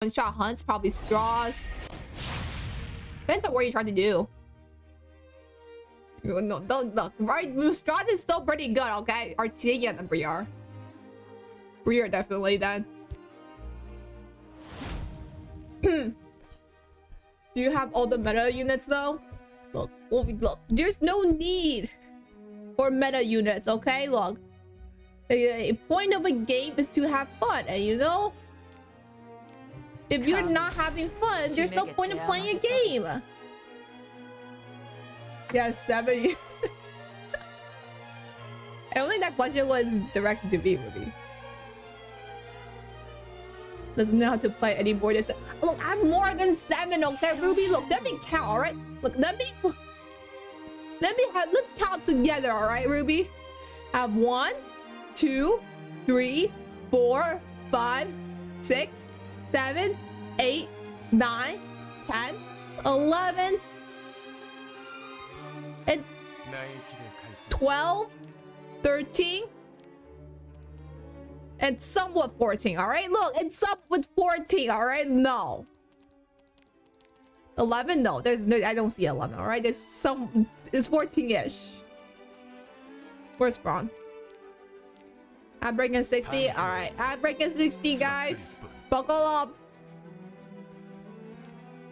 One-shot hunts, probably straws. Depends on what you're trying to do. No, don't look. Right, straws is still pretty good, okay? Artesian and Briar. Briar definitely then. Do you have all the meta units though? Look, look. There's no need for meta units, okay? Look. The point of a game is to have fun, and you know, if you're not having fun, there's no point in playing a game. Yeah, 7 units. I don't think that question was directed to me, Ruby. Doesn't know how to play any more than 7. Look, I have more than 7, okay, Ruby? Look, let me count, alright? Look, let's count together, alright, Ruby? I have 1, 2, 3, 4, 5, 6, 7, 8, 9, 10, 11, and 12, 13, and somewhat 14, alright? Look, it's up with 14, alright? No. 11? No, I don't see 11, alright? It's 14-ish. Where's Braun? I'm breaking 60. Alright, I'm breaking 60, guys. Buckle up.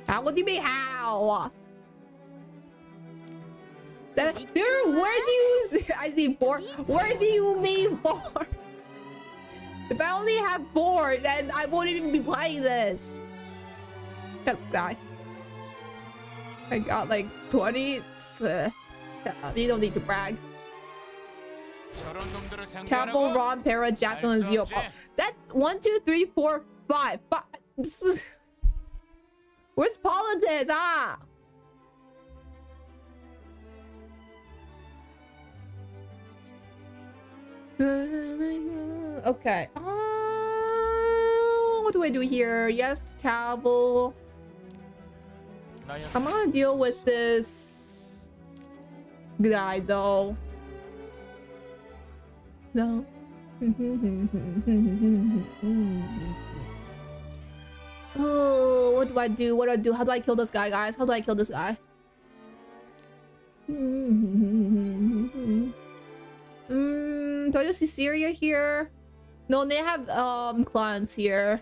How? What do you mean, how? Where do you see? I see 4. Where do you mean 4? If I only have 4, then I won't even be playing this. Shut up, Sky. I got like 20. You don't need to brag. Campbell, Ron, Para, Jacqueline, Zio. Oh, that's 1, 2, 3, 4, 5. This is... Where's politics? Ah. Okay. What do I do here? Yes, Campbell. I'm gonna deal with this guy though. No. Oh, what do I do? What do I do? How do I kill this guy, guys? How do I kill this guy? Do I just see Syria here? No, they have clans here.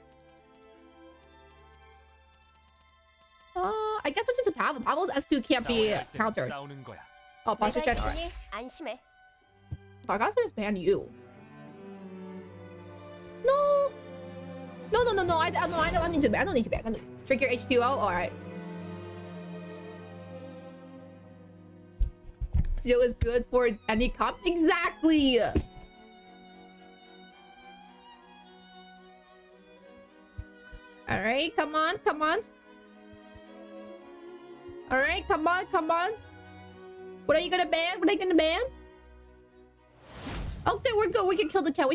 I guess I'll just do Pavel. Pavel's S2 can't be countered. Oh, posture check. Alright. I guess I just ban you. No. No. I don't need to ban. I don't need to ban. Drink your H2O. All right. Zio is good for any comp. Exactly. All right. Come on. All right. Come on. What are you gonna ban? Okay, we're good. We can kill the cat.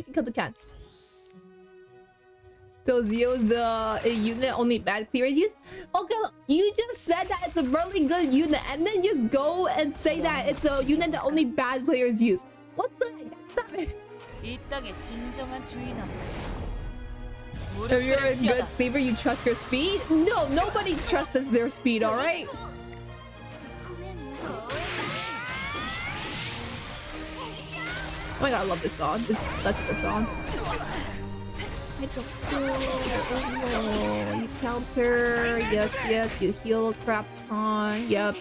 So Zio's the unit only bad players use? Okay, look, you just said that it's a really good unit and then just go and say that it's a unit that only bad players use. What the heck? That's not it. If you're a good cleaver, you trust your speed? No, nobody trusts their speed, alright? Oh my god, I love this song. It's such a good song. I don't know. You counter. Yes. You heal a crap ton. Yup.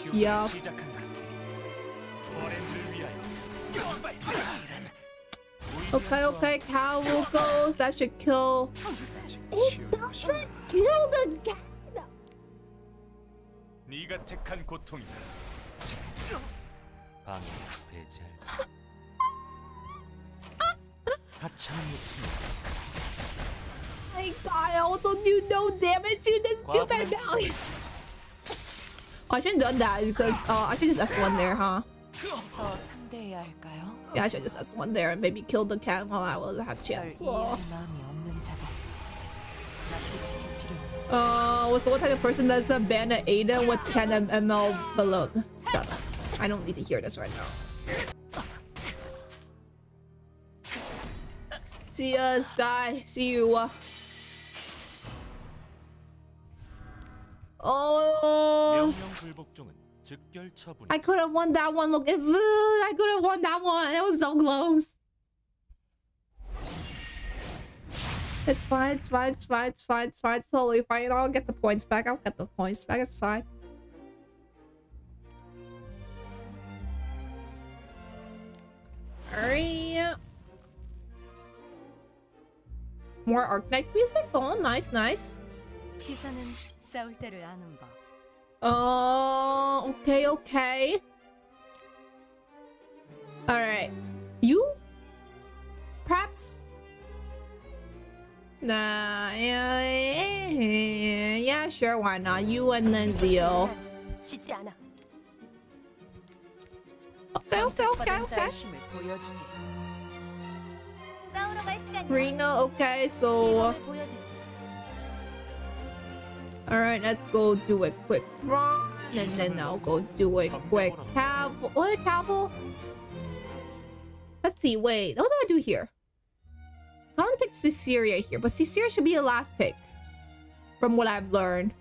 Okay. Cowl goes. That should kill. It doesn't kill the cat. My god, I also do no damage to this stupid belly. Oh, I shouldn't have done that because I should just S1 there, huh? Yeah, I should just S1 there and maybe kill the cat while I was had chance. So what type of person does ban an Ada with 10 ml balloon? Shut up. I don't need to hear this right now. See ya, Sky. See you. I could have won that one. Look, if I could have won that one. It was so close. It's fine, it's fine, it's fine, it's fine, it's fine, it's totally fine. I'll get the points back. I'll get the points back. It's fine. Alright. More Arknights music? Oh, nice, nice. Okay, okay. Alright. You? Perhaps? Nah, yeah, sure, why not? You and then Zio. Okay. Reno, okay, so... Alright, let's go do a quick run, and then I'll go do a quick caval. What, caval? Let's see, wait, what do I do here? I want to pick Caesarea here, but Caesarea should be the last pick. From what I've learned.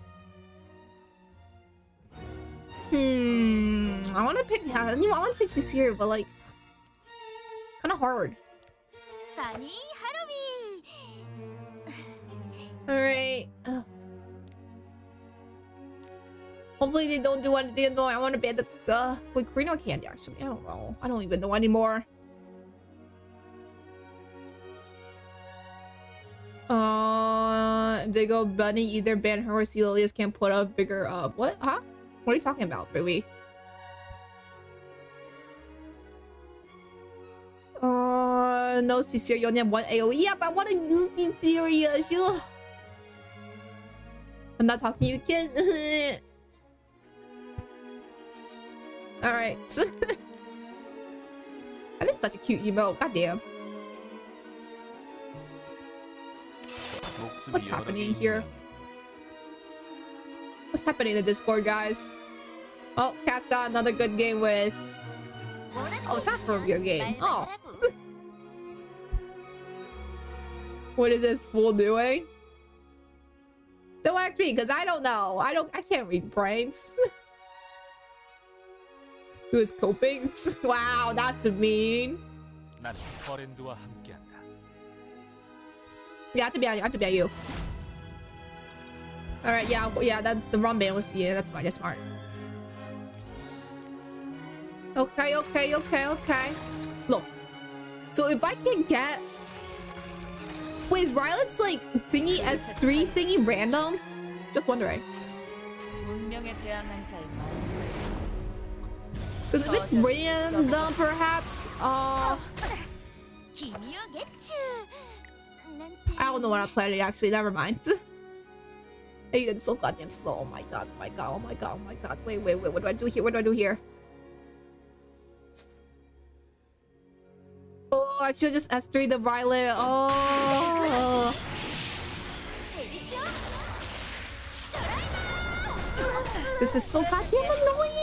I want to pick... I want to pick Caesarea, but like... kind of hard. Alright. Hopefully they don't do anything annoying. I want to ban that's... wait, Reno candy, actually. I don't know. I don't even know anymore. If they go Bunny, either ban her or Celia's can't put a bigger what? Huh? What are you talking about, baby? No, Caesarea, you only have one AoE. Yeah, but I want to use Caesarea. I'm not talking to you, kid. Alright. That is such a cute emote. Goddamn. What's happening here? What's happening in Discord, guys? Oh, Cat's got another good game with... Oh, it's not from your game. Oh. What is this fool doing? Don't ask me, because I don't know. I can't read brains. Who is coping? Wow, that's mean. Yeah, I have to be on you. I have to be on you. Alright, yeah, that the wrong band was that's fine, that's smart. Okay. Look. So if I can get... Wait, is Rylet's like thingy S3 thingy random? Just wondering. Because if it's random, perhaps, I don't know what I'm planning, actually. Never mind. Aiden's so goddamn slow. Oh my god. Wait. What do I do here? Oh, I should just S3 the Violet. Oh. This is so goddamn annoying.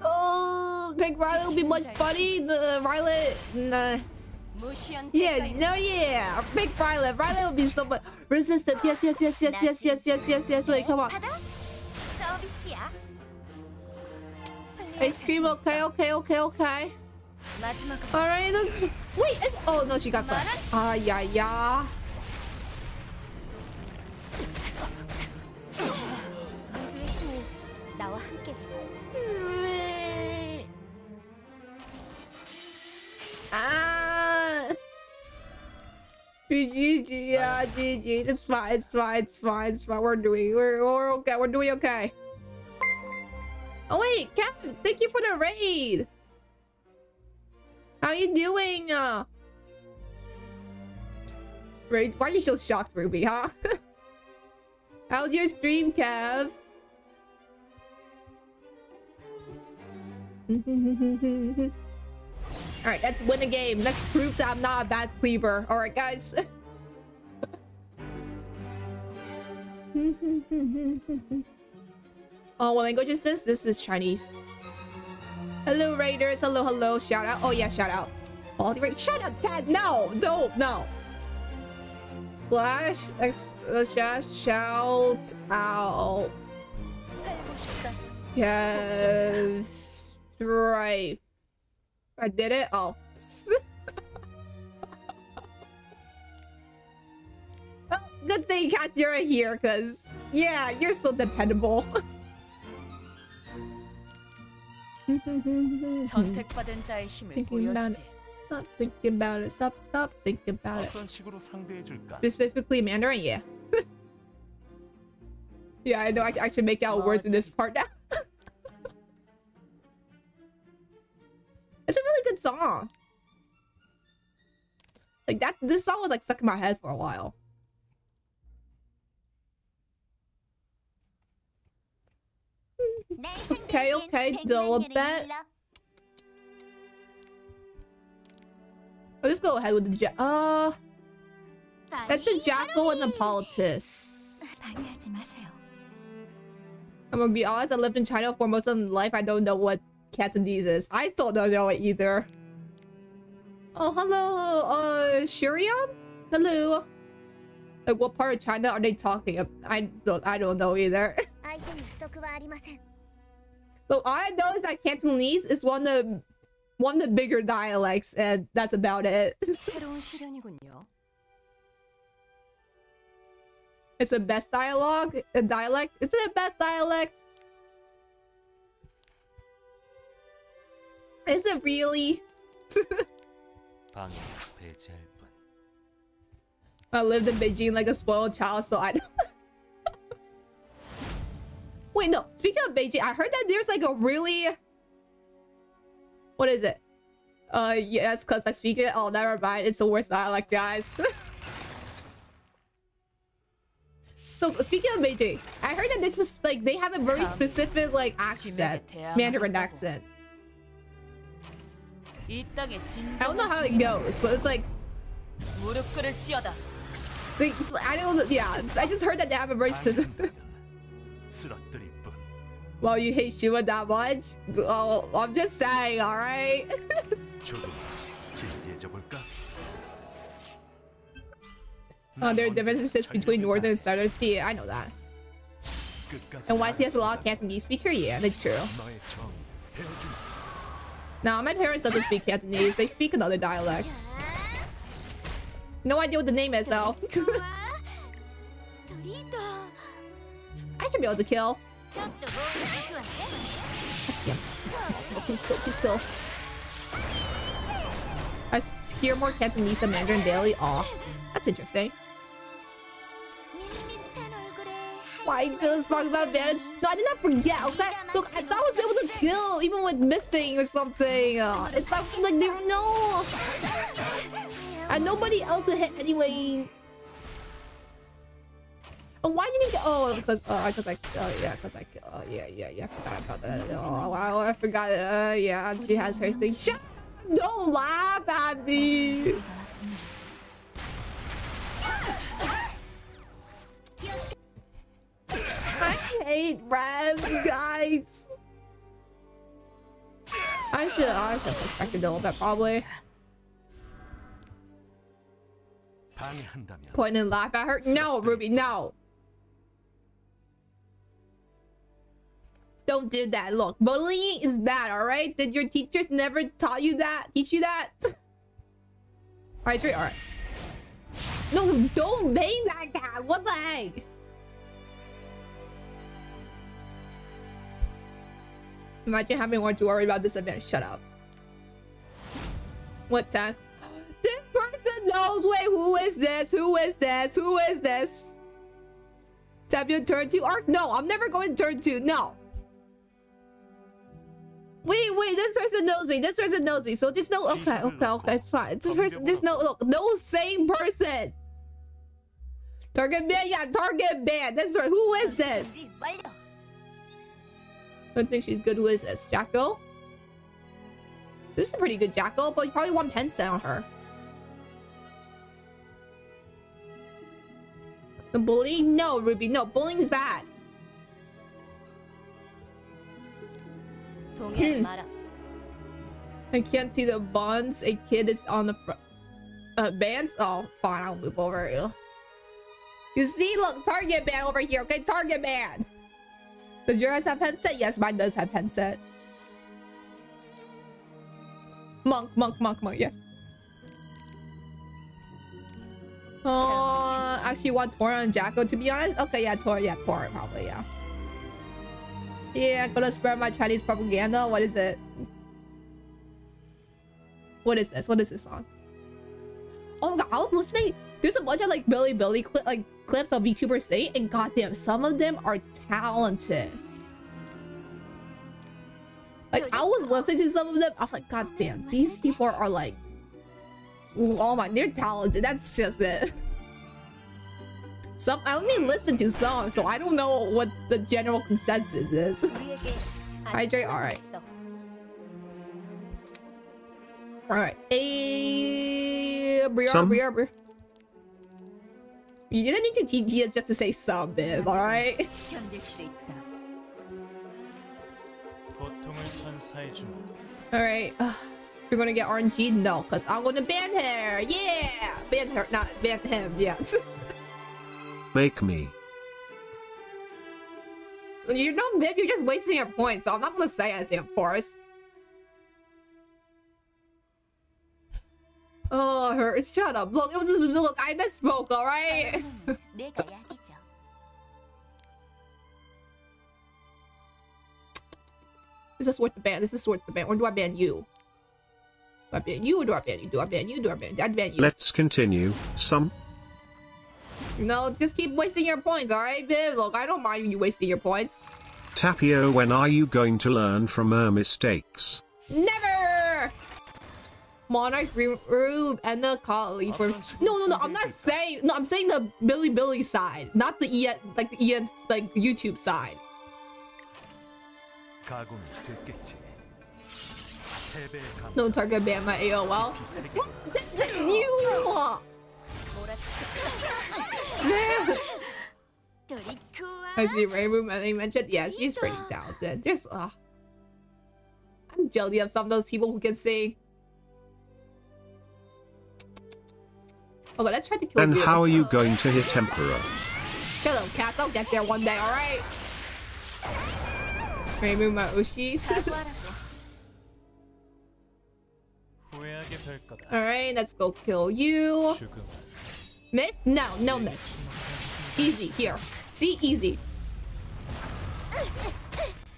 Oh, Pink Violet would be much funny. The Violet, nah. Yeah. Pink Violet would be so much. Resistance. Yes. Wait, come on. Ice cream. Okay. Alright, let's... Wait. Oh no, she got clapped. Yeah. GG, yeah, GG. It's fine. We're okay. We're doing okay. Oh wait, Cap, thank you for the raid. How you doing? Raid, why are you so shocked, Ruby, huh? How's your stream, Kev? Alright, let's win a game. Let's prove that I'm not a bad cleaver. Alright, guys. Oh, what language is this? This is Chinese. Hello, Raiders. Hello. Shout out. Oh, yeah, shout out. All the Raiders. Shut up, Ted. No. shout out. Yes, right. I did it. Oh. Oh, good thing, Kat, you're here, cause yeah, you're so dependable. 선택받은 자의 힘을 보여주지. Stop thinking about it. Stop thinking about it. Specifically Mandarin, yeah. Yeah, I know I can actually make out words in this part now. It's a really good song. Like that, this song was like stuck in my head for a while. Okay, Dilibet. I'll just go ahead with the that's the Jackal and the Politics. I'm gonna be honest, I lived in China for most of my life. I don't know what Cantonese is. I still don't know it either. Oh, hello, Shurian? Hello. Like, what part of China are they talking about? I don't know either. So all I know is that Cantonese is one of the bigger dialects, and that's about it. It's the best dialogue, a dialect. It's the best dialect. Is it really? I lived in Beijing like a spoiled child, so I don't. Wait, no. Speaking of Beijing, I heard that there's like a really... What is it? Yes, because I speak it. Oh, never mind. It's the worst dialect, guys. So, speaking of Beijing, I heard that this is like, they have a very specific like accent. Mandarin accent. I don't know how it goes, but it's like... I don't... Yeah, I just heard that they have a very specific... Well, you hate Shua that much? Oh, I'm just saying, alright? There are differences between Northern and Southern. Yeah, I know that. And YC has a lot of Cantonese speaker? Yeah, that's true. No, my parents doesn't speak Cantonese. They speak another dialect. No idea what the name is, though. I should be able to kill. Yeah. Oh, please kill. I hear more Cantonese than Mandarin daily. Aw, that's interesting. Why does talk about advantage? No, I did not forget, okay? Look, I thought I was able to kill, even with missing or something. It's like they don't know. And nobody else to hit anyway. And why didn't you get? Oh, because I forgot about that. Oh wow, I forgot. Yeah, she has her thing. Shut up! Don't laugh at me. I hate revs, guys. I should respect it a little bit, probably. Point and laugh at her? No, Ruby, no. Don't do that. Look, bullying is bad, alright? Did your teachers never taught you that? Teach you that? Alright, alright. No, don't bang that cat. What the heck? Imagine having more to worry about this event. Shut up. What time? This person knows. Wait, who is this? Who is this? Who is this? Tap your turn 2 arc? No, I'm never going to turn 2. No. Wait, this person knows me. This person knows me. So there's no... Okay, it's fine. This person... There's no... Look, no same person. Target ban? Yeah, target ban. That's right. Who is this? Don't think she's good. Who is this? Jackal? This is a pretty good Jackal, but you probably want Pensa on her. The bullying? No, Ruby. No, bullying is bad. I can't see the bonds. A kid is on the front. Bands? Oh, fine. I'll move over. You see, look, target ban over here, okay? Target ban. Does yours have headset? Yes, mine does have headset. Monk, yes. Actually want Tora and Jacko, to be honest. Okay, yeah, Tora probably, yeah. Yeah, gonna spare my Chinese propaganda. What is it? What is this? What is this song? Oh my god, I was listening. There's a bunch of like Billy clips of VTubers say, and goddamn, some of them are talented. Like, I was listening to some of them, I was like, goddamn, these people are like, oh my, they're talented. That's just it. I only listen to some, so I don't know what the general consensus is. Hydrate, alright. Alright. Briar. You didn't need to TP it just to say something, alright? Alright. You're gonna get RNG? No, because I'm gonna ban her. Yeah! Ban her, not ban him, yeah. Make me. You know, Viv, you're just wasting your points, so I'm not gonna say anything, of course. Oh, her. Shut up. Look, look, I misspoke, alright? This is worth the ban. This is worth the ban. Or do I ban you? Do I ban you or do I ban you? Do I ban you? Do I ban you? I ban you. Let's continue. No, just keep wasting your points, alright, Viv? Look, I don't mind you wasting your points. Tapio, when are you going to learn from her mistakes? Never! Monarch, Rube, and the collie for... No, I'm not saying... No, I'm saying the Billy side. Not the Ian, like the Ian's, like, YouTube side. No target ban my AOL. You! I see Rainbow and they mentioned, yeah, she's pretty talented. There's I'm jelly of some of those people who can sing. Okay, let's try to kill you. And how are you going to hit Emperor? Shut up, cat. I'll get there one day, alright? Rainbow my Ushis. Alright, let's go kill you. Miss? No miss. Easy, here. See? Easy.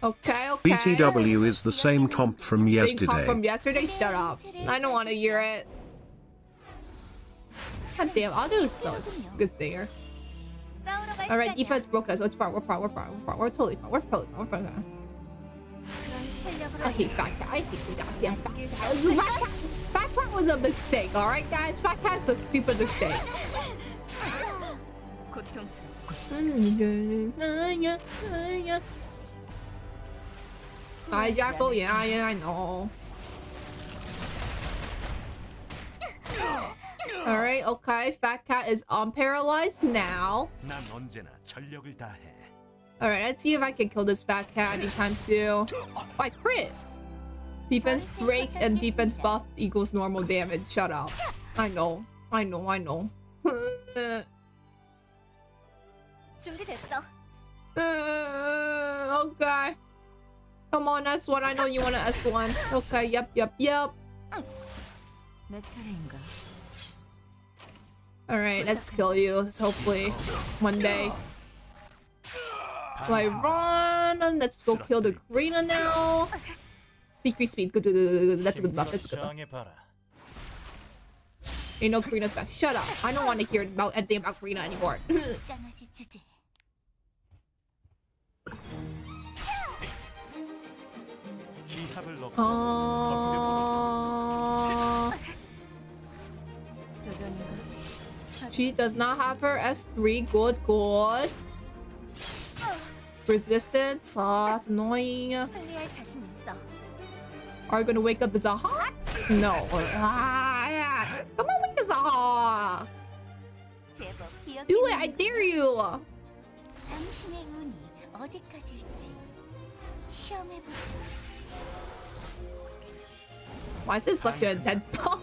Okay. BTW is the same comp from yesterday. Same comp from yesterday? Shut up. I don't want to hear it. God damn, I'll do so good singer. Alright, defense broke us. It's fine. We're totally fine. We're fine. I hate Fat Cat. I hate the goddamn Fat Cat. Fat Cat was a mistake, alright, guys? Fat Cat's a stupid mistake. Hi, Jackal. Yeah, I know. Alright, okay. Fat Cat is unparalyzed now. Alright, let's see if I can kill this Fat Cat anytime soon. Oh, I crit! Defense break and defense buff equals normal damage. Shut up. I know. Okay. Come on, S1. I know you want an S1. Okay, yep. Alright, let's kill you. Hopefully, one day. So I run. Let's go kill the Karina now. Decrease speed. Good. That's a good buff. You know Karina's back. Shut up. I don't want to hear about anything about Karina anymore. She does not have her S3. Good. Resistance. Oh, that's annoying. Are you gonna wake up the Zaha? No. Come on, wake the Zaha. Do it, I dare you. Why is this such an intense song?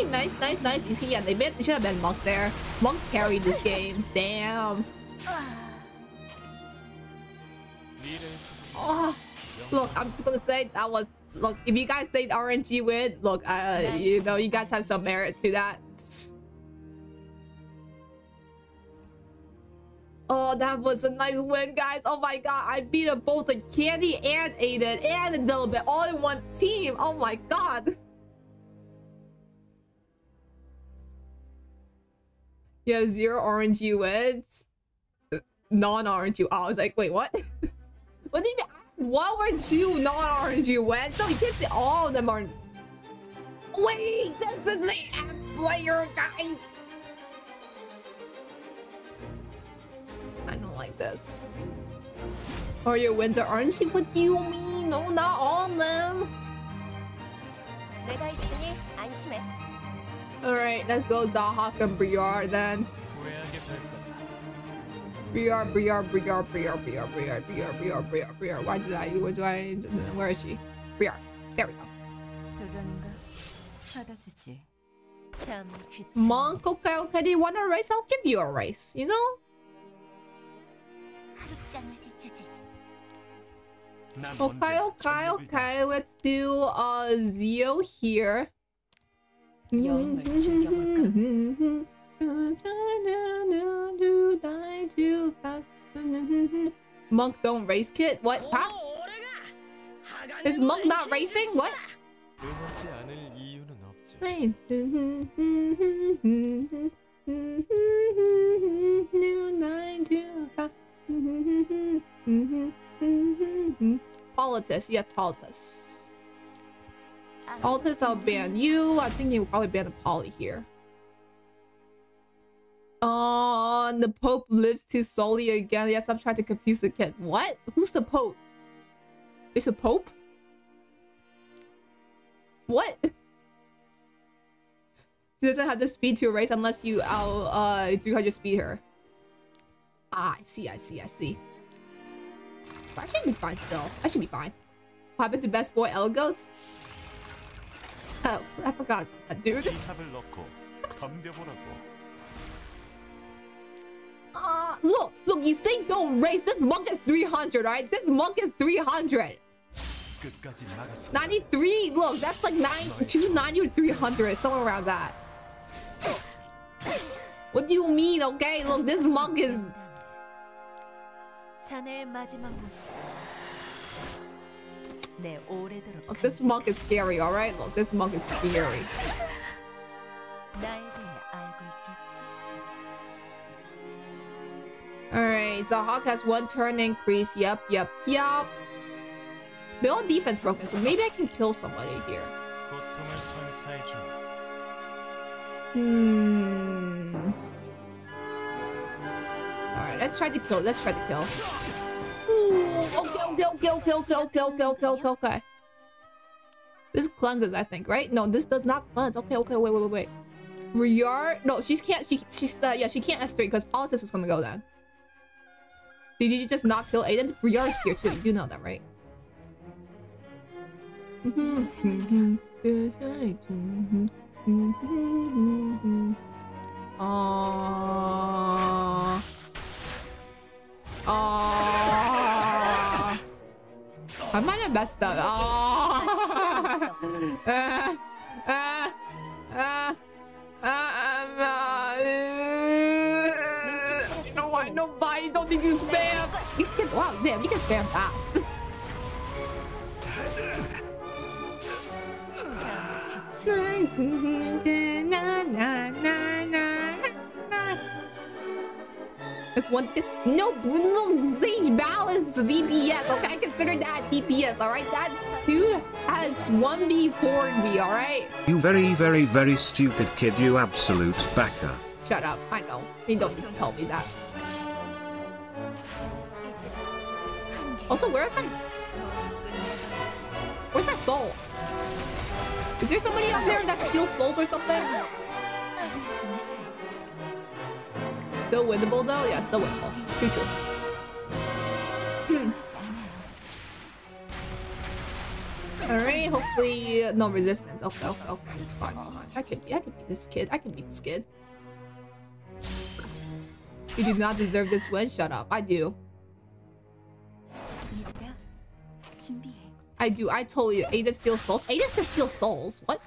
Okay, nice. Yeah, they should have been Monk there. Monk carried this game. Damn. Oh, look, I'm just gonna say that was... Look, if you guys say RNG win, look, you know, you guys have some merit to that. Oh, that was a nice win, guys. Oh my god, I beat up both the Candy and Aiden and the Dilbit all in one team. Oh my god. Yeah, 0 RNG wins. Non-RNG. I was like, wait, what? What do you mean? 1 or 2 non-RNG wins? No, you can't say all of them are... Wait, that's the same player, guys. I don't like this. Or your wins are RNG? What do you mean? No, not all of them. Alright, let's go Zahak and Briar then. Briar. Where is she? Briar. There we go. Monk, okay, do you want a race? I'll give you a race, you know? Okay, let's do Zio here. Monk don't race kit? What? Huh? Is Monk not racing? What? Politis, yes, Politis. Politis, I'll ban you. I think you'll probably ban the Poly here. Oh, the Pope lives too solely again. Yes, I'm trying to confuse the kid. What? Who's the Pope? It's a Pope? What? She doesn't have the speed to race unless you 300 speed her. Ah, I see. But I should be fine still. I should be fine. What happened to best boy Elgos? Oh, I forgot about that, dude. Look, you say don't race. This Monk is 300, right? This Monk is 300. 93, look, that's like 290 or 300, somewhere around that. What do you mean, okay? Look, this Monk is... Look, this Monk is scary, alright? Look, this Monk is scary. Alright, so Hawk has 1 turn increase. Yep. They're all defense broken, so maybe I can kill somebody here. Alright, let's try to kill. Ooh, okay. This cleanses, I think, right? No, this does not cleanse. Okay, wait. Riyar? No, she can't S3 because Politis is gonna go then. Did you just not kill Aiden? Riyar is here too. You do know that, right? I might have messed up. Nobody don't need to spam. You can, wow, damn, you can spam fast. It's one. No, Sage balance DPS. Okay, I consider that DPS. All right, that dude has 1v4 me. All right. You very stupid kid. You absolute backer. Shut up. I know. You don't need to tell me that. Also, where's my souls? Is there somebody out there that steals souls or something? Still winnable though? Yeah, still winnable. Pretty cool. Alright, hopefully no resistance. Okay, okay, okay. It's fine, it's fine. I can beat this kid. I can beat this kid. You do not deserve this win. Shut up. I do. I do. I totally. Aiden steals souls. Aiden can steal souls. What?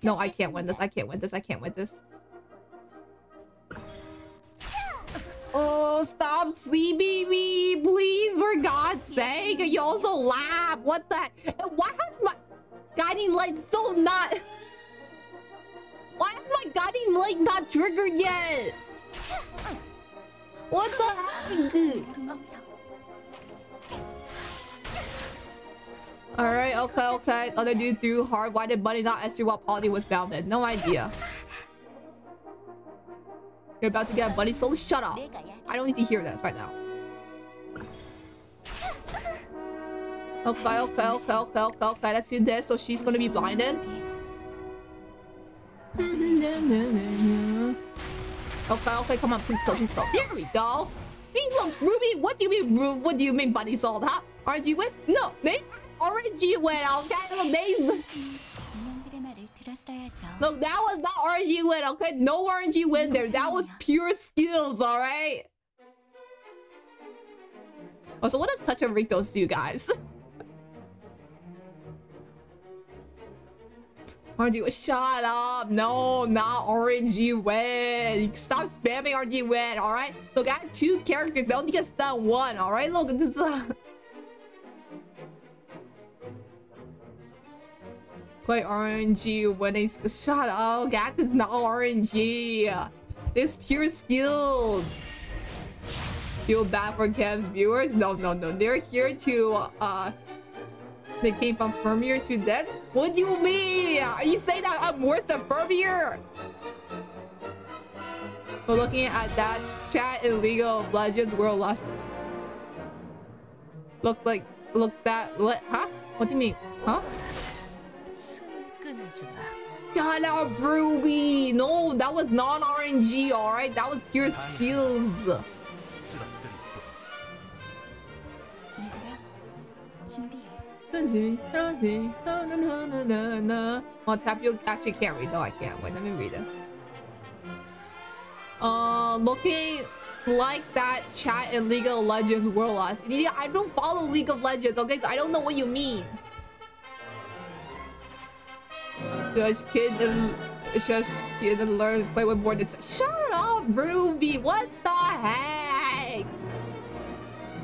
No, I can't win this. I can't win this. I can't win this. Oh, stop sleeping me, please, for God's sake. You also laugh. What the heck? Why has my guiding light still not... Why is my guiding light not triggered yet? What the heck? Alright, okay, okay. Other dude threw hard. Why did Bunny not SU while Polly was bounded? No idea. You're about to get a Bunny soul? Shut up. I don't need to hear this right now. Okay, okay, okay, okay, okay, okay. Let's do this. So she's gonna be blinded. Okay, okay, come on, please go, please go. There we go. See, look, Ruby, what do you mean, what do you mean Bunny sold, huh? RNG win? No, they RNG win, okay? Look, they... Look, that was not RNG win, okay? No RNG win there. That was pure skills, alright? Oh, so what does Touch of Ricos do, guys? RNG win. Shut up. No, not RNG win. Stop spamming RNG win, alright? Look, I have 2 characters. They only get stun 1, alright? Look, this is... Play RNG winning. Shut up. That is not RNG. This pure skill. Feel bad for Kev's viewers? No, no, no. They're here to they came from Firmier to this? What do you mean? Are you saying that I'm worse than Firmier? We're looking at that chat in League of Legends World Lost. Look that what? Huh? What do you mean? Huh? Shut up, Ruby! No, that was non-RNG, alright? That was pure skills. Well, Tapio actually can't read. No, I can't. Wait, let me read this. Looking like that chat in League of Legends World Lost. Yeah, I don't follow League of Legends, okay? So I don't know what you mean. Just kid and learn play with more than... Shut up, Ruby! What the heck?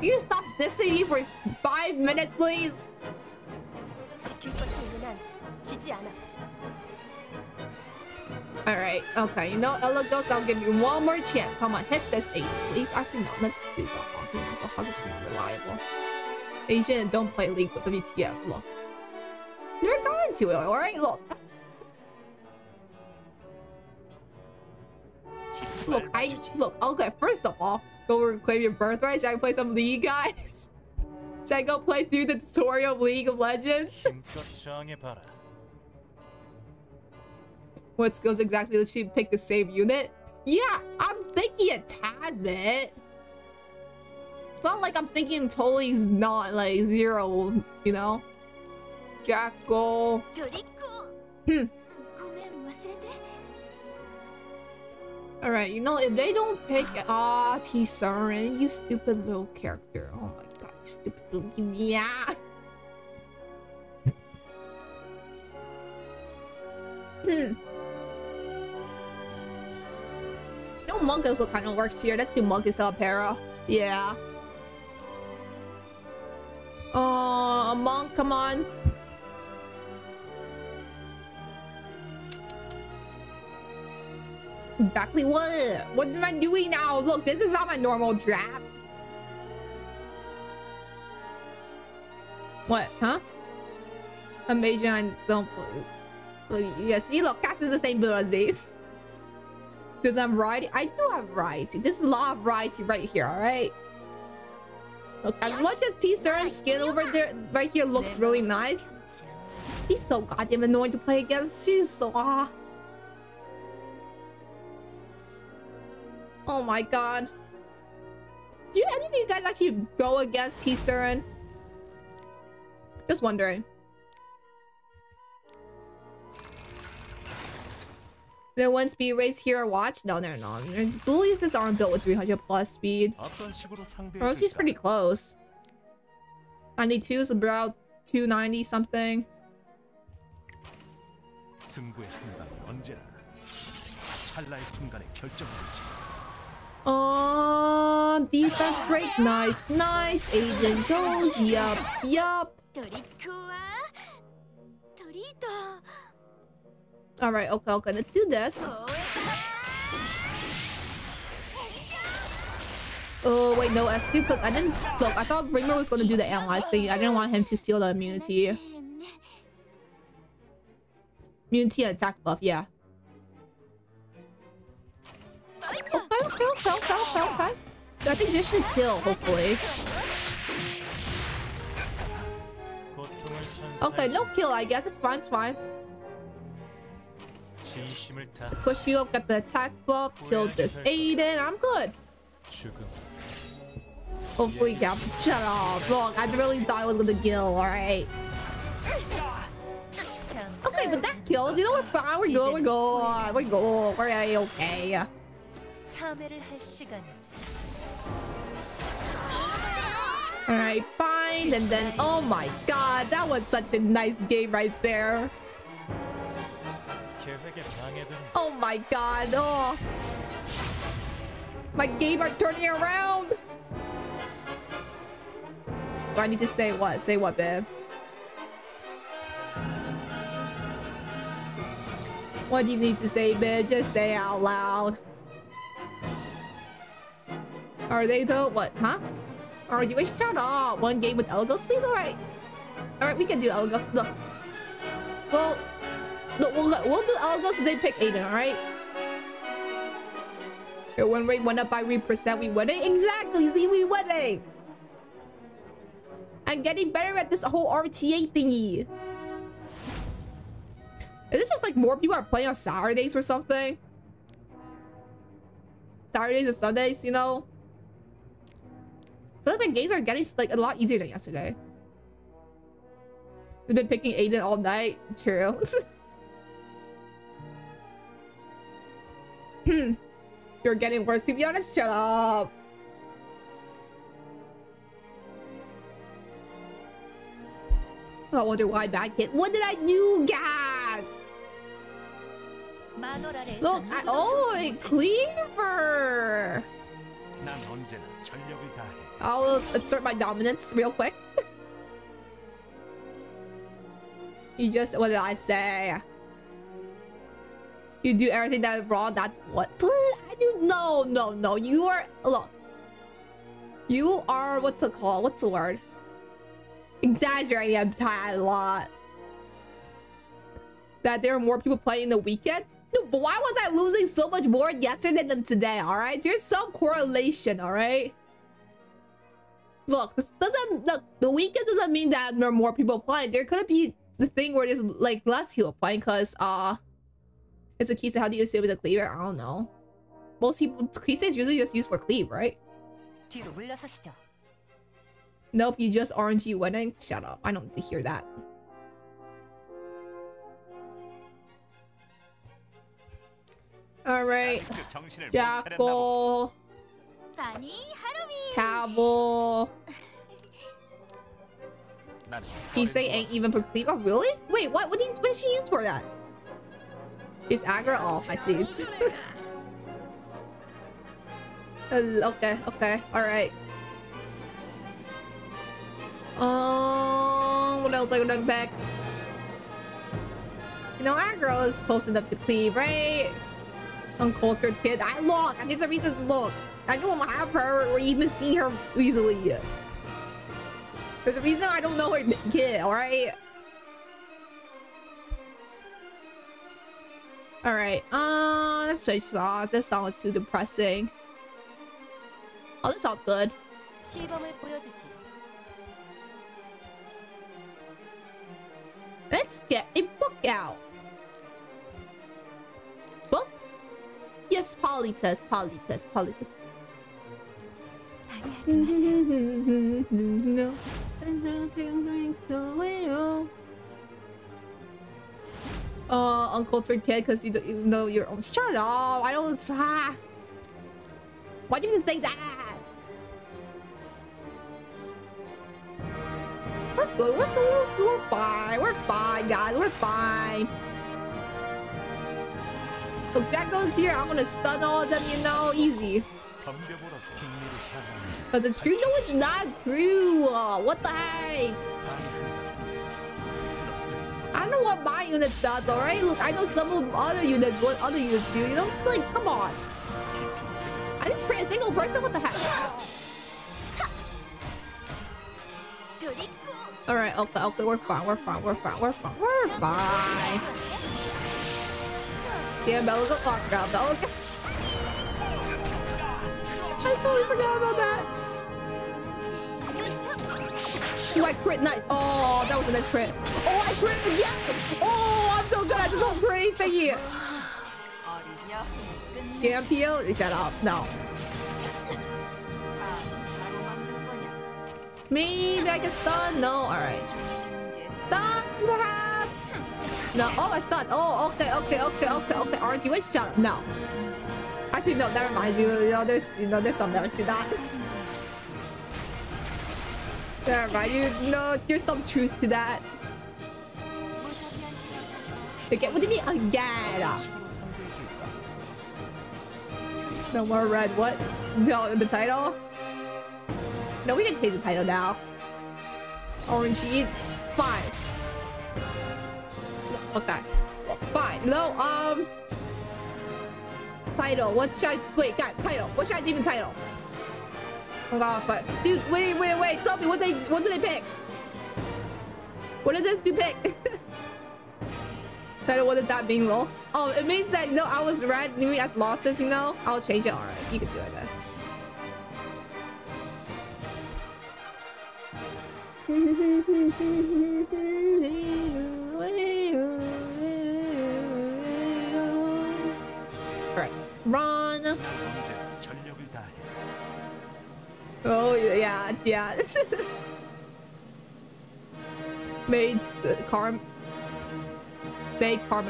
Can you stop dissing me for 5 minutes, please? Alright, okay. You know, Elagos, I'll give you one more chance. Come on, hit this 8, please. Actually, no, let's do the Hawking. So Hawking is more reliable. Asian, don't play League with the VTF. Look. You're going to it, alright? Look. Look, okay, first of all, go reclaim your birthright. Should I play some League, guys? Should I go play through the tutorial of League of Legends? What skills exactly does she pick the same unit? Yeah, I'm thinking a tad bit. It's not like I'm thinking totally not like 0, you know? Jackal. Alright, you know, if they don't pick T-Surin, you stupid little character. Oh my god, you stupid little... Yeah! No, Monk also kind of works here. Let's do Monk instead of Para. Yeah. Monk, come on. Exactly what? What am I doing now? Look, this is not my normal draft. What? Huh? Amazing, I don't play. Yeah, see, look, Cass is the same build as me. Because I'm variety. I do have variety. This is a lot of variety right here, alright? Look, as much as T-Surin's skin over there, right here looks really nice. He's so goddamn annoying to play against. She's so... Oh my god. Do any of you guys actually go against T-Surin? Just wondering. There one speed race here watch? No, they're not. Julius's aren't built with 300 plus speed. Or else he's pretty close. 92 is about 290 something. Oh, defense break. Nice, nice. Agent goes. Yup, yup. Alright, okay, okay. Let's do this. Oh, wait, no S2 because I didn't... Look, I thought Rimmer was going to do the analyze thing. I didn't want him to steal the immunity. Immunity and attack buff, yeah. Okay. I think this should kill, hopefully. Okay, no kill, I guess. It's fine, it's fine. Push you up, get the attack buff, kill this Aiden. I'm good. Hopefully, Gap. Shut up. Look, I really thought I was gonna kill, alright? Okay, but that kills. You know, we're fine. We're good. We're good. We're good. We're okay. Alright, fine. And then, oh my god, that was such a nice game right there. Oh my god. Oh. My game are turning around. Do I need to say what? Say what, babe? What do you need to say, babe? Just say out loud. Are they though? What? Huh? Or do you wish? Shut up. One game with Elgos, please? Alright. Alright, we can do Elgos. Look. Well, look, we'll do Elgos if they pick Aiden, alright? Your win rate went up by 3%. We winning? Exactly. See, we winning. I'm getting better at this whole RTA thingy. Is it just like more people are playing on Saturdays or something? Saturdays or Sundays, you know? I feel like my games are getting like a lot easier than yesterday. I've been picking Aiden all night. True. You're getting worse, to be honest. Shut up. I wonder why bad kid. What did I do, guys? Look, oh, Cleaver. I'll assert my dominance real quick. You just, what did I say? You do everything that is wrong. That's what I do. No. You are, look. You are, what's it called? What's the word? Exaggerating a lot. That there are more people playing the weekend. No, but why was I losing so much more yesterday than today? All right, there's some correlation. All right. Look, this doesn't. Look, the weekend doesn't mean that there are more people playing. There could be the thing where there's like less people playing because it's a key. So how do you say with a cleaver? I don't know. Most people keys is usually just used for cleave, right? Nope, you just RNG winning. Shut up. I don't need to hear that. Alright. Jackal. Cabo. Kisei ain't even for cleave. Oh, really? Wait, what did she use for that? Is aggro off? I see it. Okay. Alright. What else I would back? You know, aggro is close enough to cleave, right? Uncultured kid. There's a reason. Look, I don't have her or even see her easily. There's a reason I don't know her kid. All right. All right. Let's change songs. This song is too depressing. Oh, this sounds good. Let's get a book out. Book? Yes, polytest. Uncultured kid, because you don't know your own. Shut up! I don't. Why'd you even say that? We're good. We're fine. We're fine, guys. We're fine. If Jack goes here, I'm gonna stun all of them. You know, easy. Because it's true. No, it's not true. What the heck? I don't know what my unit does, alright? Look, I know some of other units, what other units do, you know? Like, come on. I didn't create a single person, what the heck? Alright, okay, we're fine. Yeah, Bella, oh god, Bella. I totally forgot about that. Oh, I crit, nice. Oh, that was a nice crit. Oh, I crit again. Oh, I'm so good at this whole critting thingy. Scam peel? Shut up. No. Maybe I can stun? No, alright. Stun, perhaps? No. Oh, I stunned. Oh, okay. Aren't you? Shut up. No. Actually, no, never mind. There's some merit to that. Never mind. There's some truth to that. Okay, what do you mean again? No more red. What? No, the title? No, we can take the title now. Orange sheets. Fine. Okay. Fine. No, title. What should I... Wait, guys, title. What should I even title? Oh god, but... Dude, wait. Tell me, what do they pick? What does this do pick? Title, what does that mean, roll? Oh, it means that, I was red, maybe as losses, I'll change it. Alright, you can do it then. Alright, run. Oh yeah. Made Carmen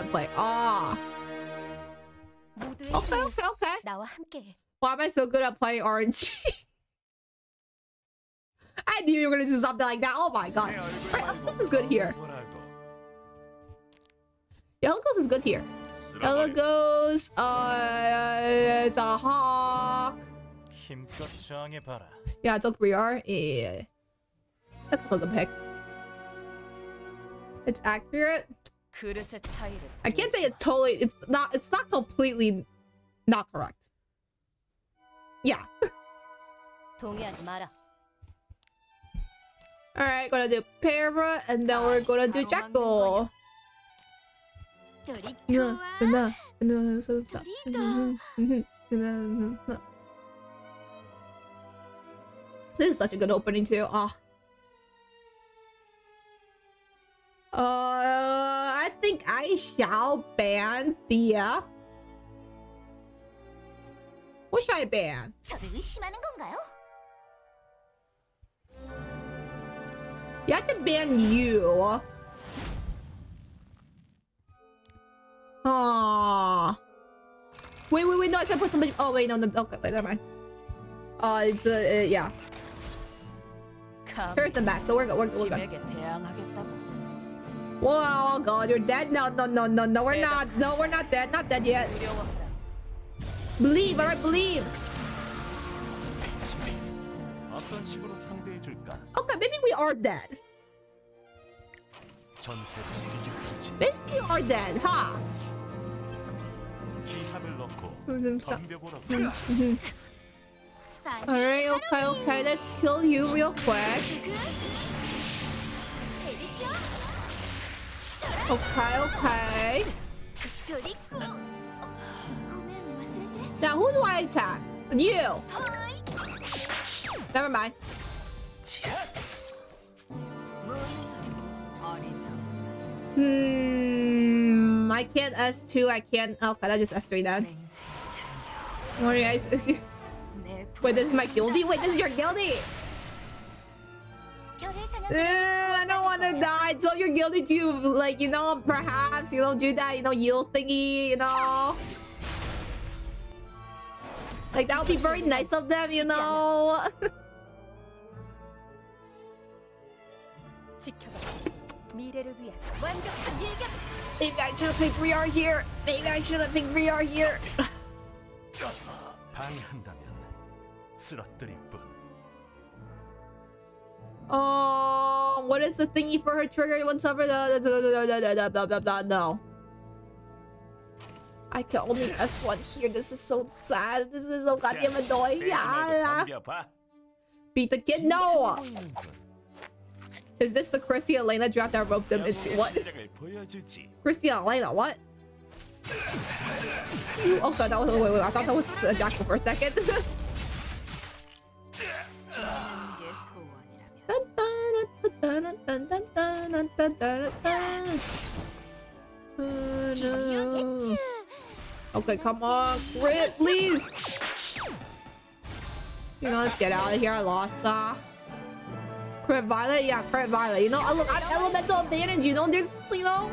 play. Ah. Okay. Why am I so good at playing RNG? I knew you were gonna do something like that. Oh my god. Right, this is good here. Yeah, Helicos is good here. Helicos, it's a hawk. Yeah, it's Oak Briar. Yeah. That's a good pick. It's accurate. I can't say it's not completely not correct. Yeah. Alright, gonna do Para, and then we're gonna do Jackal. This is such a good opening too. I think I shall ban Dia. What should I ban? You have to ban you. Aww. Wait, no, I should put somebody. Oh, wait, no, okay, wait, never mind. Yeah. Here's the back, so we're good. Whoa, god, you're dead? No, we're not. No, we're not dead. Not dead yet. Believe, alright, believe. Okay, maybe we are dead. Maybe we are dead, huh? Alright, okay, let's kill you real quick. Okay. Now, who do I attack? You! Never mind. I can't S2, I can't... Okay, that's just S3 then. What are you guys... Wait, this is my guildie? Wait, this is your guildie? I don't want to die. So you're guilty to, like, you know, perhaps, you know, do that, you know, yield thingy, you know. Like, that would be very nice of them, you know. Maybe I should have picked 3R here. Maybe I should have picked 3R here. Oh, what is the thingy for her trigger? Once over the no. I can only S1 here. This is so sad. This is so goddamn annoying. Yeah. Beat the kid? No. Is this the Christy Elena draft that roped them into what? Christy Elena, what? Oh god, that was wait, I thought that was a Jackal for a second. No. Okay, come on, Crit, please. You know, let's get out of here. I lost. Crit Violet, yeah, Crit Violet. You know, look, I'm elemental advantage. You know, there's, you know.